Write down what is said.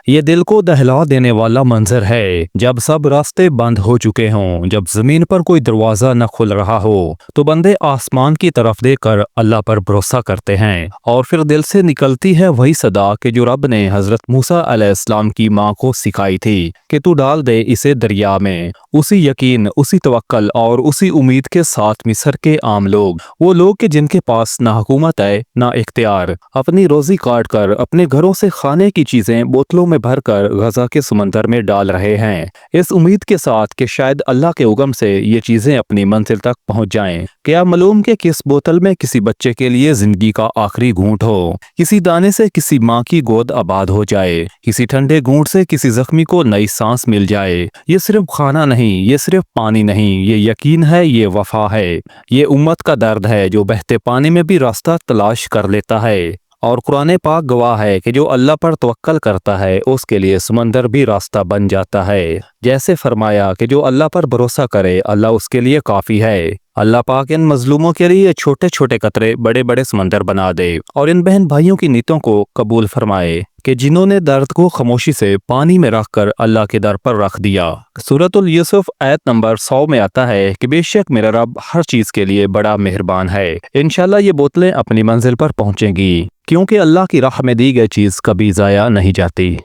یہ دل کو دہلا دینے والا منظر ہے جب سب راستے بند ہو چکے ہوں، جب زمین پر کوئی دروازہ نہ کھل رہا ہو تو بندے آسمان کی طرف دیکھ کر اللہ پر بھروسہ کرتے ہیں، اور پھر دل سے نکلتی ہے وہی صدا کہ جو رب نے حضرت موسیٰ علیہ السلام کی ماں کو سکھائی تھی کہ تو ڈال دے اسے دریا میں۔ اسی یقین، اسی توکل اور اسی امید کے ساتھ مصر کے عام لوگ، وہ لوگ کہ جن کے پاس نہ حکومت ہے نہ اختیار، اپنی روزی کاٹ کر اپنے گھروں سے کھانے کی چیزیں بوتلوں میں بھر کر غزہ کے سمندر میں ڈال رہے ہیں، اس امید کے ساتھ کہ شاید اللہ کے حکم سے یہ چیزیں اپنی منزل تک پہنچ جائیں۔ کیا معلوم کہ کس بوتل میں کسی بچے کے لیے زندگی کا آخری گھونٹ ہو، کسی دانے سے کسی ماں کی گود آباد ہو جائے، کسی ٹھنڈے گھونٹ سے کسی زخمی کو نئی سانس مل جائے۔ یہ صرف کھانا نہیں، یہ صرف پانی نہیں، یہ یقین ہے، یہ وفا ہے، یہ امت کا درد ہے جو بہتے پانی میں بھی راستہ تلاش کر لیتا ہے۔ اور قرآن پاک گواہ ہے کہ جو اللہ پر توکل کرتا ہے اس کے لیے سمندر بھی راستہ بن جاتا ہے، جیسے فرمایا کہ جو اللہ پر بھروسہ کرے اللہ اس کے لیے کافی ہے۔ اللہ پاک ان مظلوموں کے لیے چھوٹے چھوٹے قطرے بڑے بڑے سمندر بنا دے، اور ان بہن بھائیوں کی نیتوں کو قبول فرمائے کہ جنہوں نے درد کو خاموشی سے پانی میں رکھ کر اللہ کے در پر رکھ دیا۔ سورۃ یوسف آیت نمبر 100 میں آتا ہے کہ بے شک میرا رب ہر چیز کے لیے بڑا مہربان ہے۔ انشاءاللہ یہ بوتلیں اپنی منزل پر پہنچیں گی، کیونکہ اللہ کی راہ میں دی گئی چیز کبھی ضائع نہیں جاتی۔